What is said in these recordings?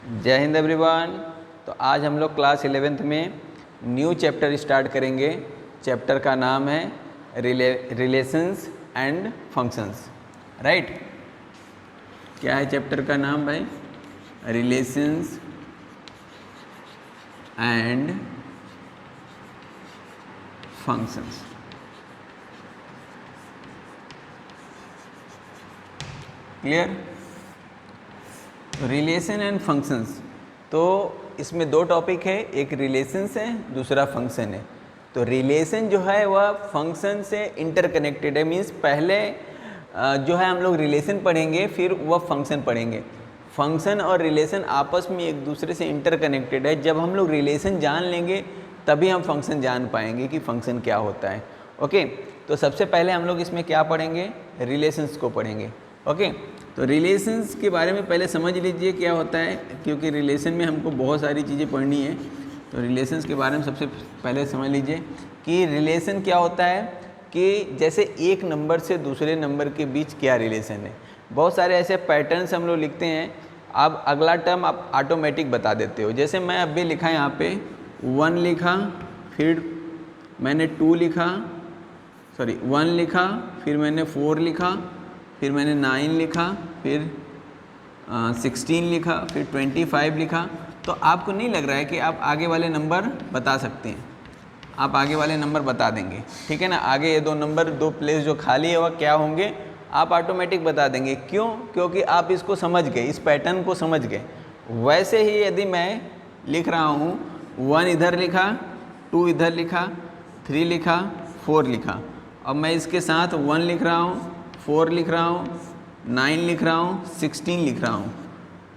जय हिंद एवरीवन। तो आज हम लोग क्लास 11th में न्यू चैप्टर स्टार्ट करेंगे। चैप्टर का नाम है रिलेशंस एंड फंक्शंस। राइट, क्या है चैप्टर का नाम भाई? Relations and functions. Clear? Relation and functions, तो इसमें दो टॉपिक है, एक रिलेशंस है, दूसरा फंक्शन है। तो रिलेशन जो है वह फंक्शन से इंटरकनेक्टेड है। मीन्स पहले जो है हम लोग रिलेशन पढ़ेंगे, फिर वह फंक्शन पढ़ेंगे। फंक्शन और रिलेशन आपस में एक दूसरे से इंटरकनेक्टेड है। जब हम लोग रिलेशन जान लेंगे तभी हम फंक्शन जान पाएंगे कि फंक्शन क्या होता है। ओके, तो सबसे पहले हम लोग इसमें क्या पढ़ेंगे? रिलेशंस को पढ़ेंगे। ओके, तो रिलेशंस के बारे में पहले समझ लीजिए क्या होता है, क्योंकि रिलेशन में हमको बहुत सारी चीज़ें पढ़नी है। तो रिलेशंस के बारे में सबसे पहले समझ लीजिए कि रिलेशन क्या होता है, कि जैसे एक नंबर से दूसरे नंबर के बीच क्या रिलेशन है। बहुत सारे ऐसे पैटर्न्स हम लोग लिखते हैं, अब अगला टर्म आप ऑटोमेटिक बता देते हो। जैसे मैं अभी लिखा यहाँ पे 1 लिखा, फिर मैंने 2 लिखा, 1 लिखा, फिर मैंने 4 लिखा, फिर मैंने 9 लिखा, फिर 16 लिखा, फिर 25 लिखा। तो आपको नहीं लग रहा है कि आप आगे वाले नंबर बता सकते हैं? आप आगे वाले नंबर बता देंगे, ठीक है ना। आगे ये दो नंबर, दो प्लेस जो खाली है वह क्या होंगे, आप ऑटोमेटिक बता देंगे। क्यों? क्योंकि आप इसको समझ गए, इस पैटर्न को समझ गए। वैसे ही यदि मैं लिख रहा हूँ 1 इधर लिखा, 2 इधर लिखा, 3 लिखा, 4 लिखा, अब मैं इसके साथ 1 लिख रहा हूँ, 4 लिख रहा हूँ, 9 लिख रहा हूँ, 16 लिख रहा हूँ,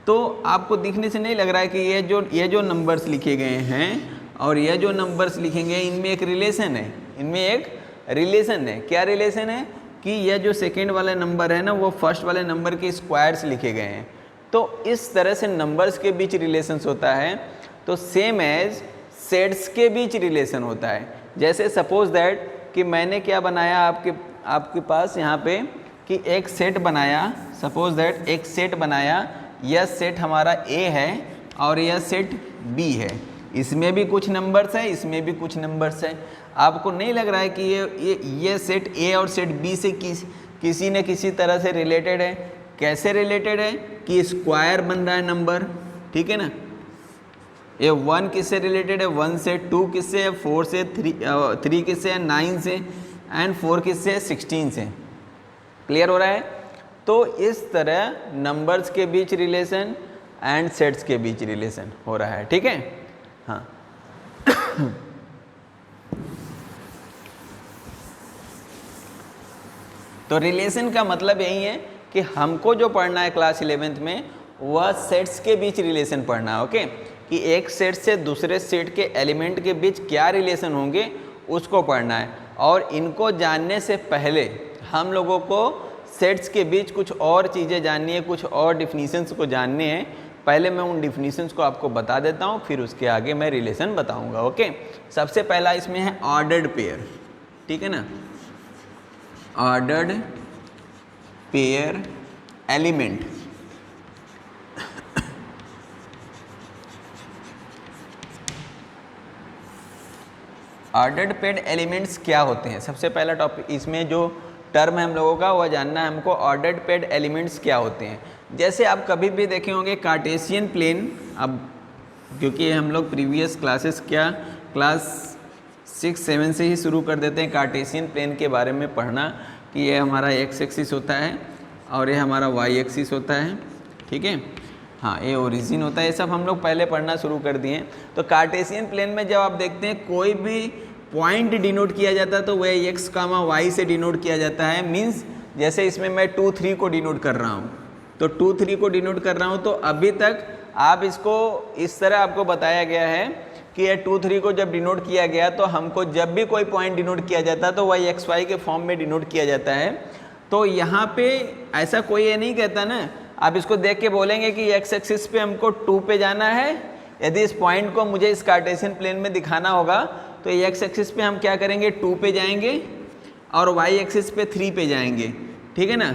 तो आपको दिखने से नहीं लग रहा है कि ये जो नंबर्स लिखे गए हैं और ये जो नंबर्स लिखेंगे इनमें एक रिलेशन है? इनमें एक रिलेशन है। क्या रिलेशन है? कि यह जो सेकेंड वाला नंबर है ना, वो फर्स्ट वाले नंबर के स्क्वायर्स लिखे गए हैं। तो इस तरह से नंबर्स के बीच रिलेशंस होता है। तो सेम एज सेट्स के बीच रिलेशन होता है। जैसे सपोज दैट कि मैंने क्या बनाया आपके पास यहाँ पे कि एक सेट बनाया। सपोज दैट एक सेट बनाया, यह सेट हमारा ए है और यह सेट बी है। इसमें भी कुछ नंबर्स है, इसमें भी कुछ नंबर्स है। आपको नहीं लग रहा है कि ये सेट ए और सेट बी से किसी न किसी तरह से रिलेटेड है? कैसे रिलेटेड है? कि स्क्वायर बन रहा है नंबर, ठीक है ना। ये 1 किससे रिलेटेड है? 1 से, 2 किससे है? 4 से, 3 किससे है? 9 से, एंड 4 किससे है? 16 से। क्लियर हो रहा है? तो इस तरह नंबर्स के बीच रिलेशन एंड सेट्स के बीच रिलेशन हो रहा है, ठीक है। हाँ तो रिलेशन का मतलब यही है कि हमको जो पढ़ना है क्लास 11th में, वह सेट्स के बीच रिलेशन पढ़ना है। ओके, कि एक सेट से दूसरे सेट के एलिमेंट के बीच क्या रिलेशन होंगे उसको पढ़ना है। और इनको जानने से पहले हम लोगों को सेट्स के बीच कुछ और चीज़ें जाननी है, कुछ और डिफिनीशंस को जानने हैं। पहले मैं उन डिफिनीशंस को आपको बता देता हूँ, फिर उसके आगे मैं रिलेशन बताऊँगा। ओके, सबसे पहला इसमें है ऑर्डर्ड पेयर, ठीक है ना। Ordered pair element. Ordered paid elements क्या होते हैं? सबसे पहला टॉपिक इसमें जो टर्म है हम लोगों का, वह जानना है हमको। ऑर्डर्ड पेड एलिमेंट्स क्या होते हैं? जैसे आप कभी भी देखे होंगे कार्टेशियन प्लेन। अब क्योंकि हम लोग प्रीवियस क्लासेस क्लास 6-7 से ही शुरू कर देते हैं कार्टेशियन प्लेन के बारे में पढ़ना, कि ये हमारा एक्स एक्सिस होता है और ये हमारा वाई एक्सिस होता है, ठीक है। हाँ, ये ओरिजिन होता है। ये सब हम लोग पहले पढ़ना शुरू कर दिए। तो कार्टेशियन प्लेन में जब आप देखते हैं कोई भी पॉइंट डिनोट किया जाता है तो वह एक्स कामा वाई से डिनोट किया जाता है। मीन्स जैसे इसमें मैं 2, 3 को डिनोट कर रहा हूँ, तो 2, 3 को डिनोट कर रहा हूँ। तो अभी तक आप इसको इस तरह आपको बताया गया है कि ये 2, 3 को जब डिनोट किया गया तो हमको जब भी कोई पॉइंट डिनोट किया जाता है तो वह एक्स वाई के फॉर्म में डिनोट किया जाता है। तो यहाँ पे ऐसा कोई ये नहीं कहता ना, आप इसको देख के बोलेंगे कि एक्स एक्सिस पे हमको 2 पे जाना है। यदि इस पॉइंट को मुझे इस कार्टेशियन प्लेन में दिखाना होगा तो एक्स एक्सिस पे हम क्या करेंगे? 2 पे जाएंगे और वाई एक्सिस पे 3 पे जाएंगे, ठीक है ना।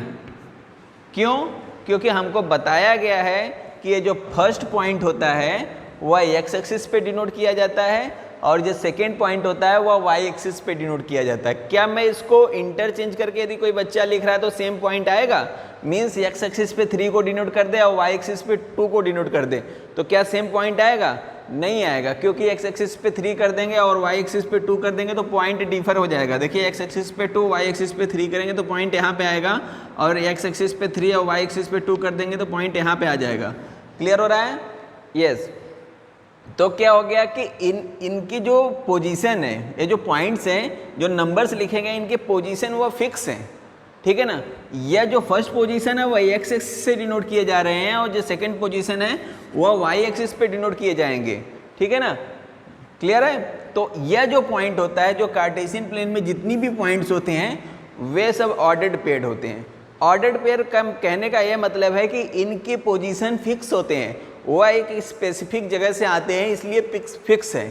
क्यों? क्योंकि हमको बताया गया है कि ये जो फर्स्ट पॉइंट होता है वह एक्स एक्सिस पे डिनोट किया जाता है और जो सेकेंड पॉइंट होता है वह वाई एक्सिस पे डिनोट किया जाता है। क्या मैं इसको इंटरचेंज करके यदि कोई बच्चा लिख रहा है तो सेम पॉइंट आएगा? मीन्स एक्स एक्सिस पे 3 को डिनोट कर दे और वाई एक्सिस पे 2 को डिनोट कर दे तो क्या सेम पॉइंट आएगा? नहीं आएगा, क्योंकि एक्स एक्सिस पे 3 कर देंगे और वाई एक्सिस पे 2 कर देंगे तो पॉइंट डिफर हो जाएगा। देखिए एक्स एक्सिस पे 2 वाई एक्सिस पे 3 करेंगे तो पॉइंट यहाँ पे आएगा और एक्स एक्सिस पे 3 और वाई एक्सिस पे 2 कर देंगे तो पॉइंट यहाँ पे आ जाएगा। क्लियर हो रहा है? यस। तो क्या हो गया कि इनकी जो पोजीशन है, ये जो पॉइंट्स हैं, जो नंबर्स लिखे गए इनके पोजीशन वो फिक्स हैं, ठीक है ना। यह जो फर्स्ट पोजीशन है वह एक्स एक्सिस से डिनोट किए जा रहे हैं और जो सेकंड पोजीशन है वह वाई एक्सिस पे डिनोट किए जाएंगे, ठीक है ना। क्लियर है? तो यह जो पॉइंट होता है, जो कार्टेशियन प्लेन में जितनी भी पॉइंट्स होते हैं वे सब ऑर्डर्ड पेयर्ड होते हैं। ऑर्डर्ड पेयर का कहने का यह मतलब है कि इनके पोजीशन फिक्स होते हैं, वह एक स्पेसिफिक जगह से आते हैं इसलिए फिक्स है,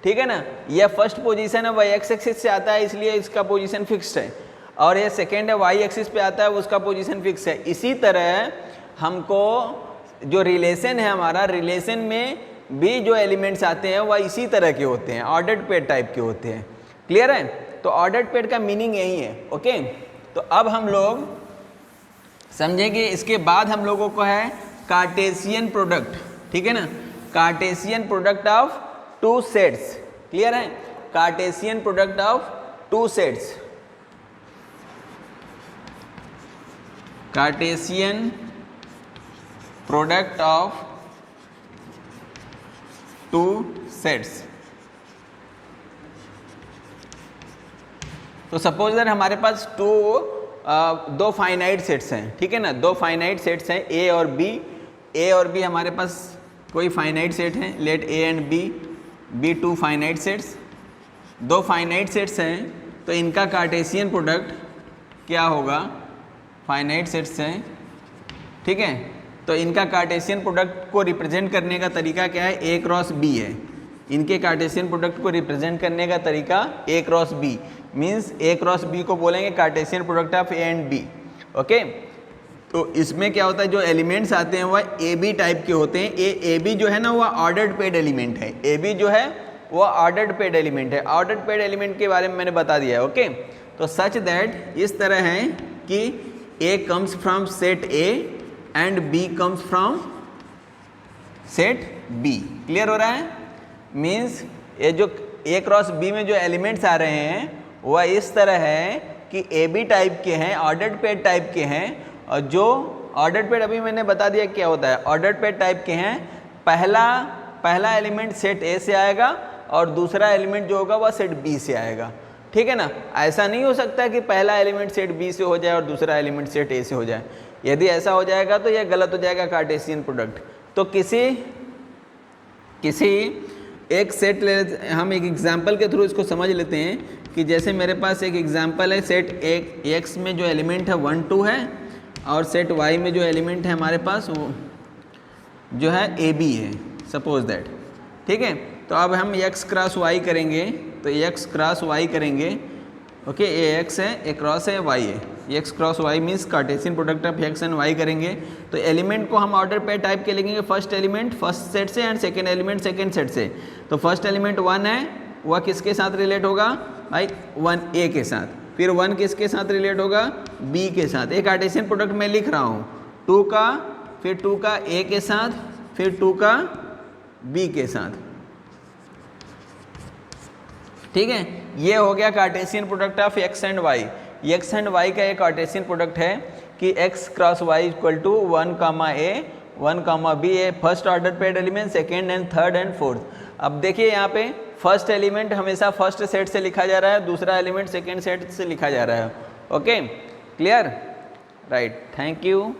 ठीक है ना। यह फर्स्ट पोजीशन है वह एक्स एक्सिस से आता है इसलिए इसका पोजीशन फिक्स्ड है और यह सेकेंड है वाई एक्सिस पे आता है उसका पोजीशन फिक्स है। इसी तरह हमको जो रिलेशन है हमारा, रिलेशन में भी जो एलिमेंट्स आते हैं वह इसी तरह के होते हैं, ऑर्डर्ड पेयर टाइप के होते हैं। क्लियर है? तो ऑर्डर्ड पेयर का मीनिंग यही है। ओके, तो अब हम लोग समझेंगे। इसके बाद हम लोगों को है कार्टेशियन प्रोडक्ट, ठीक है ना। Cartesian product of 2 sets. Clear है? Cartesian product of 2 sets. Cartesian product of 2 sets. तो सपोज दैट हमारे पास दो फाइनाइट सेट्स हैं, ठीक है ना। 2 फाइनाइट सेट्स हैं ए और बी। ए और बी हमारे पास कोई फाइनाइट सेट है, let A and B 2 finite sets. 2 finite sets हैं तो इनका कार्टेशियन प्रोडक्ट क्या होगा? फाइनाइट सेट्स हैं, ठीक है। तो इनका कार्टेशियन प्रोडक्ट को रिप्रेजेंट करने का तरीका क्या है? ए क्रॉस बी है। इनके कार्टेशियन प्रोडक्ट को रिप्रेजेंट करने का तरीका A cross B, means A cross B को बोलेंगे Cartesian product of A and B. Okay, तो इसमें क्या होता है, जो एलिमेंट्स आते हैं वह ए बी टाइप के होते हैं। ए बी जो है ना वह ऑर्डर्ड पेड एलिमेंट है। ए बी जो है वह ऑर्डर्ड पेड एलिमेंट है। ऑर्डर्ड पेड एलिमेंट के बारे में मैंने बता दिया है। ओके, तो सच दैट इस तरह है कि A comes from set A and B comes from set B. Clear हो रहा है? मीन्स ये जो ए क्रॉस बी में जो एलिमेंट्स आ रहे हैं वह इस तरह है कि ए बी टाइप के हैं, ऑर्डर्ड पेड टाइप के हैं। और जो ऑर्डर्ड पेड अभी मैंने बता दिया क्या होता है। ऑर्डर्ड पेड टाइप के हैं, पहला एलिमेंट सेट ए से आएगा और दूसरा एलिमेंट जो होगा वह सेट बी से आएगा, ठीक है ना। ऐसा नहीं हो सकता कि पहला एलिमेंट सेट बी से हो जाए और दूसरा एलिमेंट सेट ए से हो जाए। यदि ऐसा हो जाएगा तो यह गलत हो जाएगा कार्टेशियन प्रोडक्ट। तो किसी एक सेट हम एक एग्जांपल के थ्रू इसको समझ लेते हैं कि जैसे मेरे पास एक एग्जांपल है, सेट एक्स में जो एलिमेंट है 1 2 है और सेट वाई में जो एलिमेंट है हमारे पास वो जो है ए बी है, सपोज दैट, ठीक है। तो अब हम एक्स क्रॉस वाई करेंगे, तो एक्स क्रॉस वाई करेंगे। ओके, ए एक्स है, ए क्रॉस है, वाई है। X cross Y means Cartesian product of X and Y करेंगे। तो एलिमेंट को हम ऑर्डर पेयर टाइप के लिखेंगे, फर्स्ट एलिमेंट फर्स्ट सेट से and second element second set से। तो फर्स्ट एलिमेंट 1 है, वह किसके साथ रिलेट होगा भाई? 1 ए के साथ। फिर 1 किसके साथ रिलेट होगा? बी के साथ। एक कार्टेशियन प्रोडक्ट मैं लिख रहा हूँ 2 का, फिर 2 का ए के साथ, फिर 2 का बी के साथ, ठीक है। ये हो गया Cartesian product of X and Y. X and Y का एक कार्टेशियन प्रोडक्ट है कि X cross Y equal to 1 comma A 1 comma B. A first order pair element, second and third and fourth. अब देखिए यहाँ पे फर्स्ट एलिमेंट हमेशा first set से लिखा जा रहा है, दूसरा एलिमेंट सेकेंड सेट से लिखा जा रहा है। Okay, clear? Right, thank you.